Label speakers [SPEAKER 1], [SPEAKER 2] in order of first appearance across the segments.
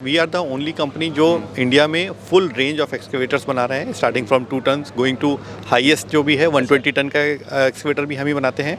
[SPEAKER 1] We are the only company जो India में full range of excavators बना रहे हैं, starting from 2 ton going to highest जो भी है 120 टन का एक्सकेवेटर भी हम ही बनाते हैं।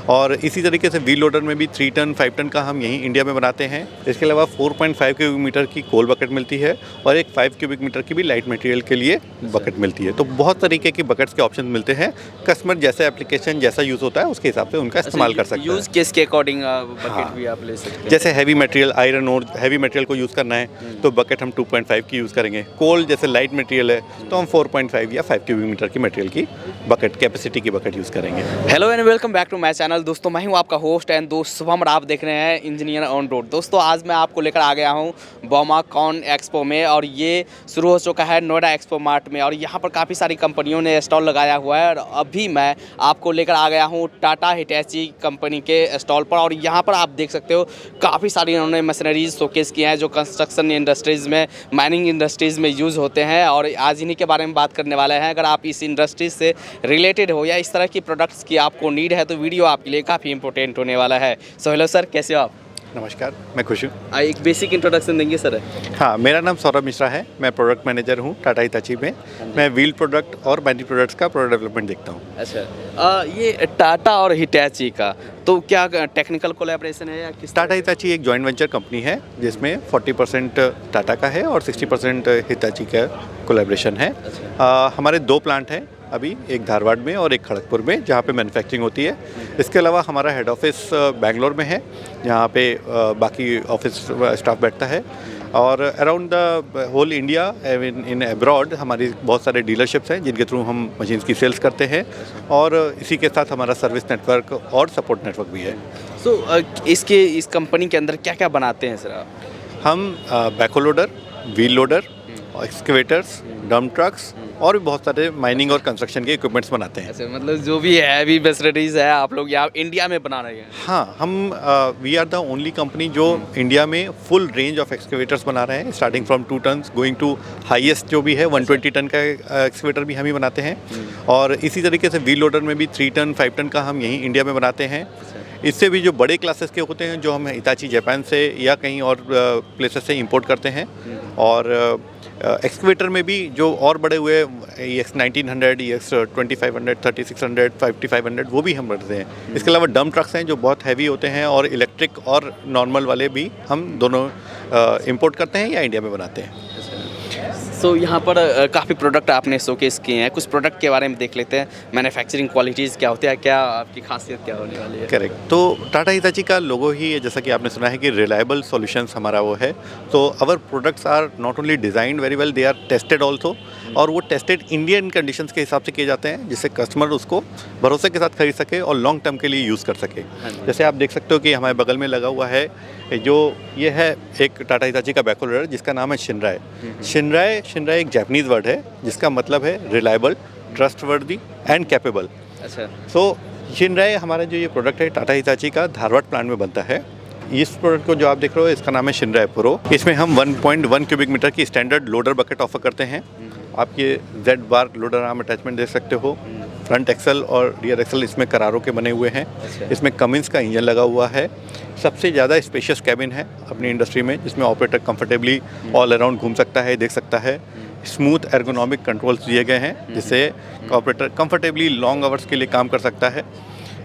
[SPEAKER 1] और इसी तरीके से व्हील लोडर में भी 3 टन 5 टन का हम यहीं इंडिया में बनाते हैं। इसके अलावा 4.5 क्यूबिक मीटर की कोल बकेट मिलती है और एक 5 क्यूबिक मीटर की भी लाइट मटेरियल के लिए बकेट मिलती है। तो बहुत तरीके की बकेट्स के ऑप्शन मिलते हैं। कस्टमर जैसा एप्लीकेशन जैसा यूज़ होता है उसके हिसाब से उनका इस्तेमाल कर सकते हैं।
[SPEAKER 2] यूज़ केस के अकॉर्डिंग बकेट भी आप ले सकते हैं।
[SPEAKER 1] जैसे हैवी मटेरियल, आयरन और हैवी मटेरियल को यूज़ करना है तो बकेट हम 2.5 की यूज़ करेंगे। कोल जैसे लाइट मटेरियल है तो हम 4.5 या 5 क्यूबिक मीटर की मटेरियल की बकेट, कैपेसिटी की बकेट यूज़ करेंगे।
[SPEAKER 2] Hello and welcome back to my channel. दोस्तों मैं हूं आपका होस्ट एंड दोस्त शुभम और आप देख रहे हैं इंजीनियर ऑन रोड। दोस्तों आज मैं आपको लेकर आ गया हूं बोमाकॉन एक्सपो में और ये शुरू हो चुका है नोएडा एक्सपो मार्ट में और यहाँ पर काफ़ी सारी कंपनियों ने स्टॉल लगाया हुआ है। और अभी मैं आपको लेकर आ गया हूँ टाटा हिटैची कंपनी के स्टॉल पर और यहाँ पर आप देख सकते हो काफ़ी सारी इन्होंने मशीनरीज शोकेस किए हैं जो कंस्ट्रक्शन इंडस्ट्रीज़ में, माइनिंग इंडस्ट्रीज़ में यूज़ होते हैं। और आज इन्हीं के बारे में बात करने वाले हैं। अगर आप इस इंडस्ट्रीज से रिलेटेड हो या इस तरह की प्रोडक्ट्स की आपको नीड है तो वीडियो आपके लिए काफ़ी इंपॉर्टेंट होने वाला है। सो हेलो सर, कैसे हो आप?
[SPEAKER 1] नमस्कार, मैं खुश हूँ।
[SPEAKER 2] एक बेसिक इंट्रोडक्शन देंगे सर?
[SPEAKER 1] हाँ, मेरा नाम सौरभ मिश्रा है। मैं प्रोडक्ट मैनेजर हूँ टाटा हिताची में। मैं व्हील प्रोडक्ट और बैटरी प्रोडक्ट्स का प्रोडक्ट डेवलपमेंट देखता हूँ।
[SPEAKER 2] अच्छा, ये टाटा और हिटैची का तो क्या टेक्निकल कोलैबोरेशन है या किस?
[SPEAKER 1] टाटा हिताची एक जॉइंट वेंचर कंपनी है जिसमें 40% टाटा का है और 60% हिताची का कोलैबोरेशन है। हमारे 2 प्लांट हैं अभी, एक धारवाड़ में और एक खड़गपुर में, जहाँ पे मैन्युफैक्चरिंग होती है। इसके अलावा हमारा हेड ऑफिस बेंगलोर में है जहाँ पे बाकी ऑफिस स्टाफ बैठता है। और around the whole India in abroad हमारी बहुत सारे डीलरशिप्स हैं जिनके थ्रू हम मशीन्स की सेल्स करते हैं और इसी के साथ हमारा सर्विस नेटवर्क और सपोर्ट नेटवर्क भी है।
[SPEAKER 2] इस कंपनी के अंदर क्या क्या बनाते हैं सर आप?
[SPEAKER 1] हम backhoe loader, wheel loader, excavators, dump trucks और भी बहुत सारे माइनिंग और कंस्ट्रक्शन के इक्विपमेंट्स बनाते हैं।
[SPEAKER 2] अच्छा, मतलब जो भी हैवी मशीनरीज है आप लोग यहाँ इंडिया में बना रहे हैं?
[SPEAKER 1] हाँ, हम we are the only company जो इंडिया में फुल रेंज ऑफ एक्सकेवेटर्स बना रहे हैं, starting from 2 ton going to highest जो भी है 120 टन का एक्सकेवेटर भी हम ही बनाते हैं। और इसी तरीके से व्हील लोडर में भी 3 टन 5 टन का हम यहीं इंडिया में बनाते हैं। इससे भी जो बड़े क्लासेस के होते हैं जो हम हिताची जापान से या कहीं और प्लेसेस से इंपोर्ट करते हैं। और एक्सकेवेटर में भी जो और बड़े हुए EX 1900, EX 2500, 3600, 5500 वो भी हम बनाते हैं। इसके अलावा डंप ट्रक्स हैं जो बहुत हैवी होते हैं और इलेक्ट्रिक और नॉर्मल वाले भी हम दोनों इंपोर्ट करते हैं या इंडिया में बनाते हैं।
[SPEAKER 2] सो यहाँ पर काफ़ी प्रोडक्ट आपने शोकेस किए हैं। कुछ प्रोडक्ट के बारे में देख लेते हैं। मैन्युफैक्चरिंग क्वालिटीज़ क्या होती है, क्या आपकी खासियत क्या होने वाली है?
[SPEAKER 1] करेक्ट, तो टाटा हिताची का लोगो ही है, जैसा कि आपने सुना है कि रिलायबल सॉल्यूशंस हमारा वो है। तो our products are not only designed very well, they are tested also. और वो टेस्टेड इंडियन कंडीशंस के हिसाब से किए जाते हैं जिससे कस्टमर उसको भरोसे के साथ खरीद सके और लॉन्ग टर्म के लिए यूज़ कर सके। जैसे आप देख सकते हो कि हमारे बगल में लगा हुआ है जो ये है एक टाटा हिताची का बैकहो लोडर जिसका नाम है शिनराय। शिनराय एक जापानीज़ वर्ड है जिसका मतलब है रिलायबल, ट्रस्टवर्दी एंड कैपेबल।
[SPEAKER 2] अच्छा,
[SPEAKER 1] सो शिनराय हमारा जो ये प्रोडक्ट है टाटा हिताची का धारवाड़ प्लांट में बनता है। इस प्रोडक्ट को जो आप देख रहे हो इसका नाम है शिनराय प्रो। इसमें हम 1.1 क्यूबिक मीटर की स्टैंडर्ड लोडर बकेट ऑफर करते हैं। आप ये जेड बार लोडर आर्म अटैचमेंट देख सकते हो। फ्रंट एक्सल और रियर एक्सल इसमें करारों के बने हुए हैं। इसमें कमिंस का इंजन लगा हुआ है। सबसे ज़्यादा स्पेशियस कैबिन है अपनी इंडस्ट्री में जिसमें ऑपरेटर कंफर्टेबली ऑल अराउंड घूम सकता है, देख सकता है। स्मूथ एर्गोनॉमिक कंट्रोल्स दिए गए हैं जिससे ऑपरेटर कंफर्टेबली लॉन्ग आवर्स के लिए काम कर सकता है।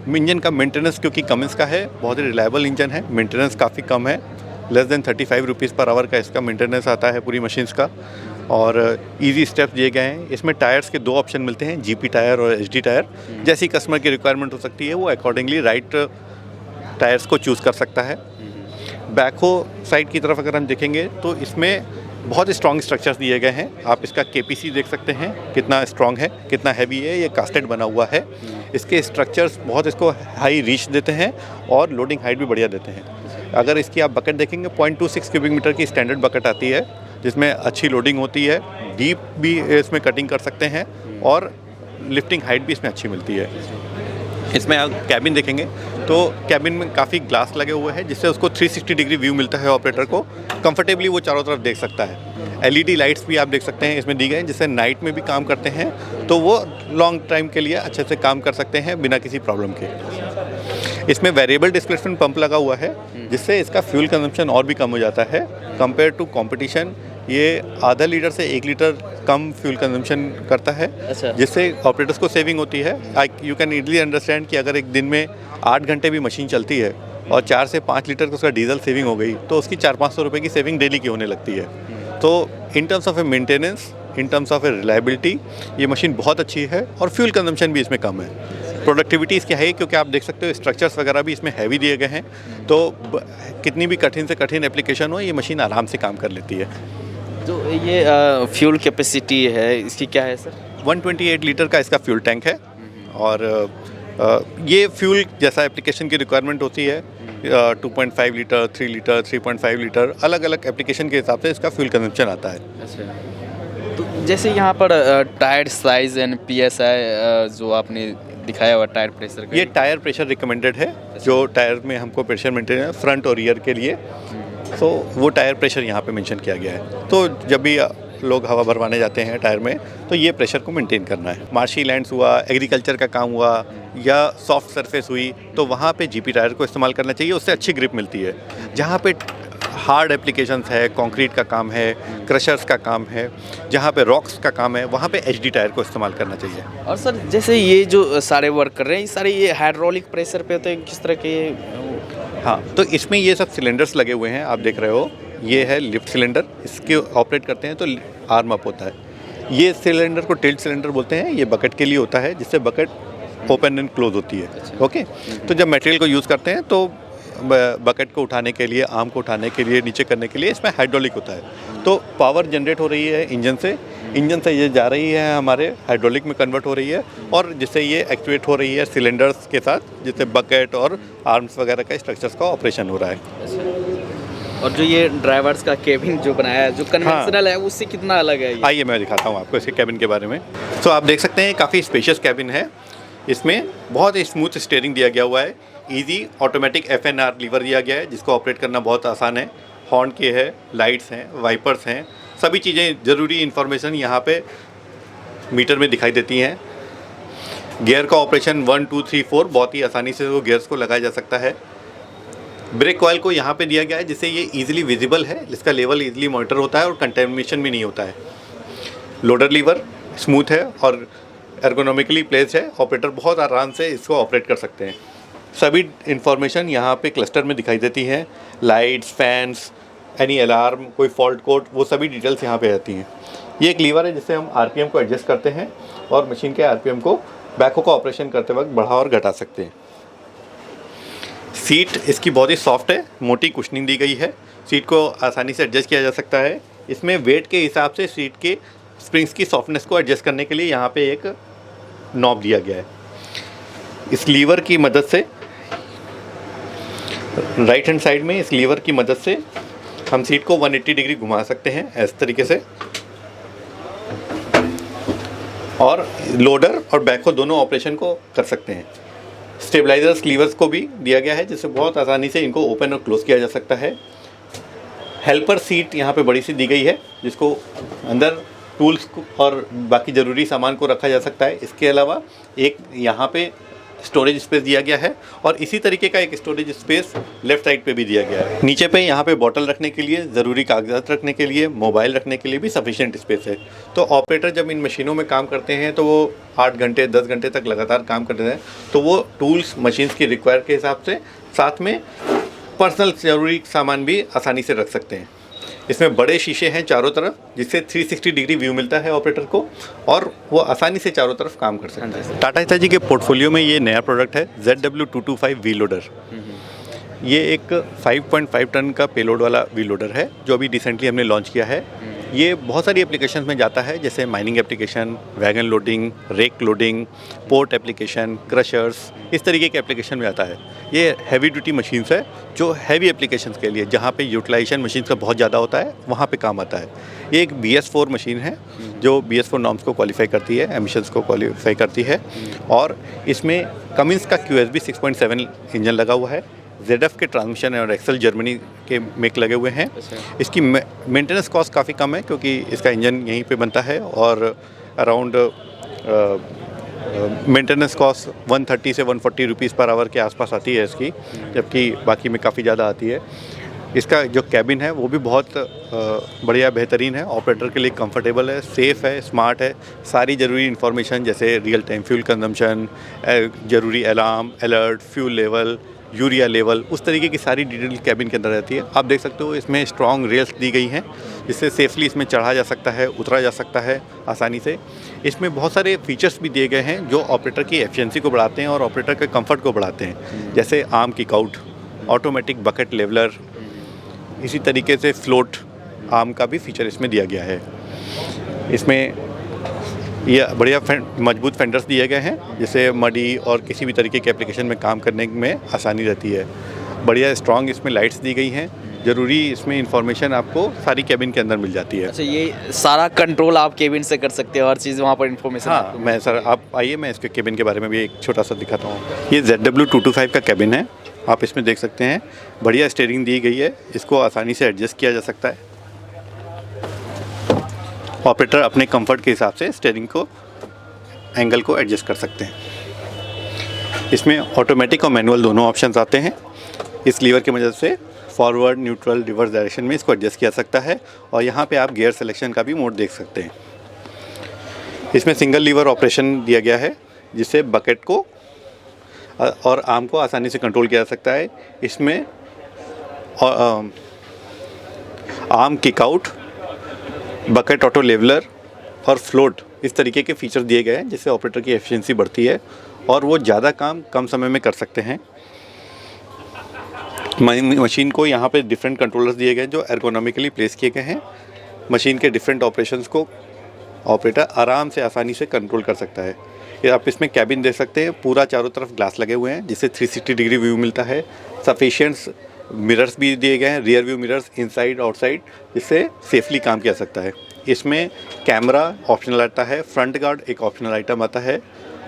[SPEAKER 1] इंजन का मेंटेनेंस क्योंकि कमिंस का है बहुत ही रिलायबल इंजन है, मेंटेनेंस काफ़ी कम है। Less than 35 rupees per hour का इसका मेंटेनेंस आता है पूरी मशीन्स का। और इजी स्टेप्स दिए गए हैं। इसमें टायर्स के 2 ऑप्शन मिलते हैं, GP टायर और HD टायर। जैसी कस्टमर की रिक्वायरमेंट हो सकती है वो अकॉर्डिंगली राइट टायर्स को चूज़ कर सकता है। बैकहो साइड की तरफ अगर हम देखेंगे तो इसमें बहुत स्ट्रॉन्ग स्ट्रक्चर्स दिए गए हैं। आप इसका KPC देख सकते हैं कितना स्ट्रॉन्ग है, कितना हैवी है। ये कास्टेड बना हुआ है। इसके स्ट्रक्चर्स बहुत इसको हाई रीच देते हैं और लोडिंग हाइट भी बढ़िया देते हैं। अगर इसकी आप बकेट देखेंगे 0.26 क्यूबिक मीटर की स्टैंडर्ड बकेट आती है जिसमें अच्छी लोडिंग होती है। डीप भी इसमें कटिंग कर सकते हैं और लिफ्टिंग हाइट भी इसमें अच्छी मिलती है। इसमें आप कैबिन देखेंगे तो कैबिन में काफ़ी ग्लास लगे हुए हैं जिससे उसको 360 डिग्री व्यू मिलता है। ऑपरेटर को कंफर्टेबली वो चारों तरफ देख सकता है। LED लाइट्स भी आप देख सकते हैं इसमें दी गए हैं जिससे नाइट में भी काम करते हैं तो वो लॉन्ग टाइम के लिए अच्छे से काम कर सकते हैं बिना किसी प्रॉब्लम के। इसमें वेरिएबल डिस्प्लेसमेंट पंप लगा हुआ है, जिससे इसका फ्यूल कंजम्पशन और भी कम हो जाता है कंपेयर टू कंपटीशन। ये आधा लीटर से 1 लीटर कम फ्यूल कंजम्पशन करता है,
[SPEAKER 2] अच्छा।
[SPEAKER 1] जिससे ऑपरेटर्स को सेविंग होती है। यू कैन ईजिली अंडरस्टैंड कि अगर एक दिन में 8 घंटे भी मशीन चलती है और 4 से 5 लीटर का उसका डीजल सेविंग हो गई, तो उसकी 400-500 रुपये की सेविंग डेली की होने लगती है। तो in terms of A maintenance, in terms of A reliability, ये मशीन बहुत अच्छी है और फ्यूल कंजम्पशन भी इसमें कम है। प्रोडक्टिविटी इसकी है, क्योंकि आप देख सकते हो स्ट्रक्चर्स वगैरह भी इसमें हैवी दिए गए हैं, तो कितनी भी कठिन से कठिन एप्लीकेशन हो, ये मशीन आराम से काम कर लेती है।
[SPEAKER 2] तो ये फ्यूल कैपेसिटी है इसकी क्या है सर?
[SPEAKER 1] 128 लीटर का इसका फ्यूल टैंक है, और ये फ्यूल जैसा एप्लीकेशन की रिक्वायरमेंट होती है, 2.5 लीटर, 3 लीटर, 3.5 लीटर, अलग अलग एप्लीकेशन के हिसाब से इसका फ्यूल कंजम्पशन आता है।
[SPEAKER 2] अच्छा, तो जैसे यहाँ पर टायर साइज एंड PSI जो आपने दिखाया हुआ टायर प्रेशर का,
[SPEAKER 1] ये टायर प्रेशर रिकमेंडेड है, जो टायर में हमको प्रेशर मेंटेन है फ्रंट और रियर के लिए, तो वो टायर प्रेशर यहाँ पे मेंशन किया गया है। तो जब भी लोग हवा भरवाने जाते हैं टायर में, तो ये प्रेशर को मेंटेन करना है। मार्शी लैंड्स हुआ, एग्रीकल्चर का काम हुआ, या सॉफ्ट सरफेस हुई, तो वहाँ पे GP टायर को इस्तेमाल करना चाहिए, उससे अच्छी ग्रिप मिलती है। जहाँ पे हार्ड एप्लीकेशंस है, कंक्रीट का काम है, क्रशर्स का काम है, जहाँ पे रॉक्स का काम है, वहाँ पे HD टायर को इस्तेमाल करना चाहिए।
[SPEAKER 2] और सर जैसे ये जो सारे वर्क कर रहे हैं, ये सारे ये हाइड्रोलिक प्रेशर पे होते हैं, किस तरह के?
[SPEAKER 1] हाँ, तो इसमें ये सब सिलेंडर्स लगे हुए हैं, आप देख रहे हो, ये है लिफ्ट सिलेंडर, इसके ऑपरेट करते हैं तो आर्म अप होता है। ये सिलेंडर को टिल्ट सिलेंडर बोलते हैं, ये बकेट के लिए होता है, जिससे बकेट ओपन एंड क्लोज होती है। ओके, तो जब मटेरियल को यूज़ करते हैं तो बकेट को उठाने के लिए, आर्म को उठाने के लिए, नीचे करने के लिए इसमें हाइड्रोलिक होता है। तो पावर जनरेट हो रही है इंजन से ये जा रही है हमारे हाइड्रोलिक में कन्वर्ट हो रही है, और जिससे ये एक्टिवेट हो रही है सिलेंडर्स के साथ, जिससे बकेट और आर्म्स वगैरह का स्ट्रक्चर्स का ऑपरेशन हो रहा है।
[SPEAKER 2] और जो ये ड्राइवर्स का केबिन जो बनाया है, जो कन्वेंशनल है, उससे कितना अलग है ये?
[SPEAKER 1] आइए मैं दिखाता हूँ आपको इसके कैबिन के बारे में। तो आप देख सकते हैं काफ़ी स्पेशियस कैबिन है, इसमें बहुत ही स्मूथ स्टीयरिंग दिया गया हुआ है, इजी ऑटोमेटिक FNR लीवर दिया गया है, जिसको ऑपरेट करना बहुत आसान है। हॉर्न के है, लाइट्स हैं, वाइपर्स हैं, सभी चीज़ें, ज़रूरी इन्फॉर्मेशन यहाँ पे मीटर में दिखाई देती हैं। गियर का ऑपरेशन 1, 2, 3, 4 बहुत ही आसानी से वो गियर्स को लगाया जा सकता है। ब्रेक ऑयल को यहाँ पे दिया गया है, जिससे ये इजीली विजिबल है, इसका लेवल इजीली मॉनिटर होता है और कंटेमिनेशन भी नहीं होता है। लोडर लीवर स्मूथ है और एर्गोनॉमिकली प्लेस्ड है, ऑपरेटर बहुत आराम से इसको ऑपरेट कर सकते हैं। सभी इन्फॉर्मेशन यहाँ पे क्लस्टर में दिखाई देती है, लाइट्स, फैंस, एनी अलार्म, कोई फॉल्ट कोड, वो सभी डिटेल्स यहाँ पे रहती हैं। ये एक लीवर है जिससे हम RPM को एडजस्ट करते हैं और मशीन के RPM को बैकहो का ऑपरेशन करते वक्त बढ़ा और घटा सकते हैं। सीट इसकी बहुत ही सॉफ्ट है, मोटी कुशनिंग दी गई है, सीट को आसानी से एडजस्ट किया जा सकता है। इसमें वेट के हिसाब से सीट के स्प्रिंग्स की सॉफ्टनेस को एडजस्ट करने के लिए यहाँ पे एक नॉब दिया गया है। इस लीवर की मदद से, राइट हैंड साइड में इस लीवर की मदद से हम सीट को 180 डिग्री घुमा सकते हैं इस तरीके से, और लोडर और बैकहो दोनों ऑपरेशन को कर सकते हैं। स्टेबलाइजर्स लीवर्स को भी दिया गया है, जिससे बहुत आसानी से इनको ओपन और क्लोज किया जा सकता है। हेल्पर सीट यहाँ पे बड़ी सी दी गई है, जिसको अंदर टूल्स और बाकी ज़रूरी सामान को रखा जा सकता है। इसके अलावा एक यहाँ पे स्टोरेज स्पेस दिया गया है, और इसी तरीके का एक स्टोरेज स्पेस लेफ्ट साइड पे भी दिया गया है। नीचे पे यहाँ पे बॉटल रखने के लिए, ज़रूरी कागजात रखने के लिए, मोबाइल रखने के लिए भी सफिशिएंट स्पेस है। तो ऑपरेटर जब इन मशीनों में काम करते हैं तो वो 8 घंटे 10 घंटे तक लगातार काम करते हैं, तो वो टूल्स मशीन्स की रिक्वायर के हिसाब से साथ में पर्सनल ज़रूरी सामान भी आसानी से रख सकते हैं। इसमें बड़े शीशे हैं चारों तरफ, जिससे 360 डिग्री व्यू मिलता है ऑपरेटर को, और वो आसानी से चारों तरफ काम कर सकता है। टाटा हिताची के पोर्टफोलियो में ये नया प्रोडक्ट है ZW225 व्हील लोडर। ये एक 5.5 टन का पेलोड वाला व्हील लोडर है, जो अभी रिसेंटली हमने लॉन्च किया है। ये बहुत सारी एप्लीकेशंस में जाता है, जैसे mining application, wagon loading, rake loading, port application, crushers, इस तरीके के एप्लीकेशन में आता है। ये हैवी ड्यूटी मशीन्स है, जो हैवी एप्लीकेशंस के लिए, जहाँ पे यूटिलाइजेशन मशीन का बहुत ज़्यादा होता है, वहाँ पे काम आता है। ये एक BS4 मशीन है, जो BS4 नॉर्म्स को क्वालिफाई करती है, एमिशंस को क्वालिफाई करती है, और इसमें कमिंस का QSB 6.7 इंजन लगा हुआ है। ZF के ट्रांसमिशन और एक्सेल जर्मनी के मेक लगे हुए हैं। इसकी मेंटेनेंस कॉस्ट काफ़ी कम है, क्योंकि इसका इंजन यहीं पे बनता है, और अराउंड मेंटेनेंस कॉस्ट 130 से 140 रुपीज़ पर आवर के आसपास आती है इसकी, जबकि बाकी में काफ़ी ज़्यादा आती है। इसका जो कैबिन है वो भी बहुत बढ़िया बेहतरीन है, ऑपरेटर के लिए कंफर्टेबल है, सेफ़ है, स्मार्ट है। सारी ज़रूरी इन्फॉर्मेशन जैसे रियल टाइम फ्यूल कंजम्पशन, ज़रूरी alarm, alert, fuel level, urea level, उस तरीके की सारी डिटेल कैबिन के अंदर रहती है। आप देख सकते हो इसमें स्ट्रॉन्ग रेल्स दी गई हैं जिससे सेफली इसमें चढ़ा जा सकता है, उतरा जा सकता है आसानी से। इसमें बहुत सारे फीचर्स भी दिए गए हैं जो ऑपरेटर की एफिशिएंसी को बढ़ाते हैं और ऑपरेटर के कंफर्ट को बढ़ाते हैं, जैसे arm kick out, automatic bucket leveller, इसी तरीके से फ्लोट आर्म का भी फीचर इसमें दिया गया है। इसमें ये बढ़िया मजबूत फेंडर्स दिए गए हैं जिससे मडी और किसी भी तरीके के एप्लीकेशन में काम करने में आसानी रहती है। बढ़िया स्ट्रॉन्ग इसमें लाइट्स दी गई हैं, ज़रूरी इसमें इंफॉर्मेशन आपको सारी कैबिन के अंदर मिल जाती है।
[SPEAKER 2] अच्छा, ये सारा कंट्रोल आप केबिन से कर सकते हो, हर चीज़ वहाँ पर इन्फॉर्मेशन?
[SPEAKER 1] हाँ, मैं सर आप आइए, मैं इसके केबिन के बारे में भी एक छोटा सा दिखाता हूँ। ये ZW225 का केबिन है, आप इसमें देख सकते हैं बढ़िया स्टीयरिंग दी गई है, इसको आसानी से एडजस्ट किया जा सकता है। ऑपरेटर अपने कंफर्ट के हिसाब से स्टीयरिंग को एंगल को एडजस्ट कर सकते हैं। इसमें ऑटोमेटिक और मैनुअल दोनों ऑप्शंस आते हैं। इस लीवर की मदद से फॉरवर्ड, न्यूट्रल, रिवर्स डायरेक्शन में इसको एडजस्ट किया सकता है और यहाँ पे आप गियर सिलेक्शन का भी मोड देख सकते हैं। इसमें सिंगल लीवर ऑपरेशन दिया गया है जिससे बकेट को और आर्म को आसानी से कंट्रोल किया जा सकता है। इसमें arm kick out, bucket auto leveller और फ्लोट, इस तरीके के फीचर दिए गए हैं जिससे ऑपरेटर की एफिशिएंसी बढ़ती है और वो ज़्यादा काम कम समय में कर सकते हैं। मशीन को यहाँ पे डिफरेंट कंट्रोलर्स दिए गए जो एर्गोनॉमिकली प्लेस किए गए हैं। मशीन के डिफरेंट ऑपरेशंस को ऑपरेटर आराम से आसानी से कंट्रोल कर सकता है। ये आप इसमें कैबिन देख सकते हैं, पूरा चारों तरफ ग्लास लगे हुए हैं जिससे 360 डिग्री व्यू मिलता है। सफिशिएंट मिरर्स भी दिए गए हैं, rear view mirrors inside outside, जिससे सेफली काम किया सकता है। इसमें कैमरा ऑप्शनल आता है, फ्रंट गार्ड एक ऑप्शनल आइटम आता है,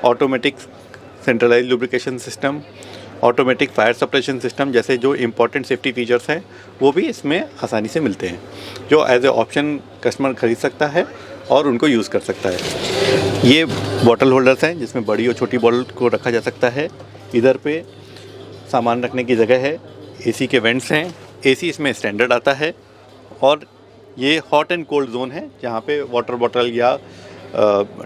[SPEAKER 1] automatic centralise lubrication system, automatic fire suppression system जैसे जो इम्पॉर्टेंट सेफ्टी फीचर्स हैं वो भी इसमें आसानी से मिलते हैं, जो एज ए ऑप्शन कस्टमर खरीद सकता है और उनको यूज़ कर सकता है। ये बॉटल होल्डर्स हैं जिसमें बड़ी और छोटी बॉटल को रखा जा सकता है। इधर पे सामान रखने की जगह है, एसी के वेंट्स हैं, एसी इसमें स्टैंडर्ड आता है और ये हॉट एंड कोल्ड जोन है जहाँ पे वाटर बॉटल या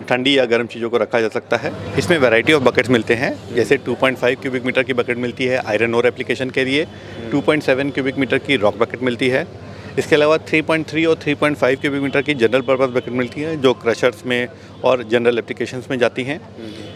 [SPEAKER 1] ठंडी या गर्म चीज़ों को रखा जा सकता है। इसमें वैरायटी ऑफ बकेट्स मिलते हैं, जैसे 2.5 क्यूबिक मीटर की बकेट मिलती है आयरन ओर एप्लीकेशन के लिए, 2.7 क्यूबिक मीटर की रॉक बकेट मिलती है। इसके अलावा 3.3 और 3.5 क्यूबिक मीटर की जनरल पर्पस बकेट मिलती है जो क्रशर्स में और जनरल एप्लीकेशंस में जाती हैं।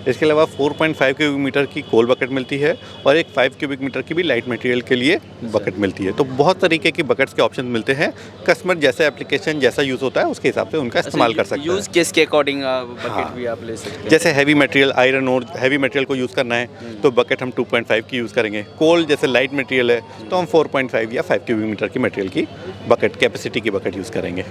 [SPEAKER 1] इसके अलावा 4.5 क्यूबिक मीटर की कोल बकेट मिलती है और एक 5 क्यूबिक मीटर की भी लाइट मटेरियल के लिए बकेट मिलती है। तो बहुत तरीके की बकेट्स के ऑप्शन मिलते हैं, कस्टमर जैसा एप्लीकेशन जैसा यूज़ होता है उसके हिसाब से उनका इस्तेमाल कर सकता है।
[SPEAKER 2] यूज़ केस के अकॉर्डिंग बकेट भी आप ले सकते हैं।
[SPEAKER 1] जैसे हैवी मटेरियल, आयरन और हैवी मटेरियल को यूज़ करना है तो बकेट हम 2.5 की यूज़ करेंगे। कोल जैसे लाइट मटेरियल है तो हम 4.5 या 5 क्यूबिक मीटर की मटेरियल की बकेट कैपेसिटी की बकेट यूज़ करेंगे।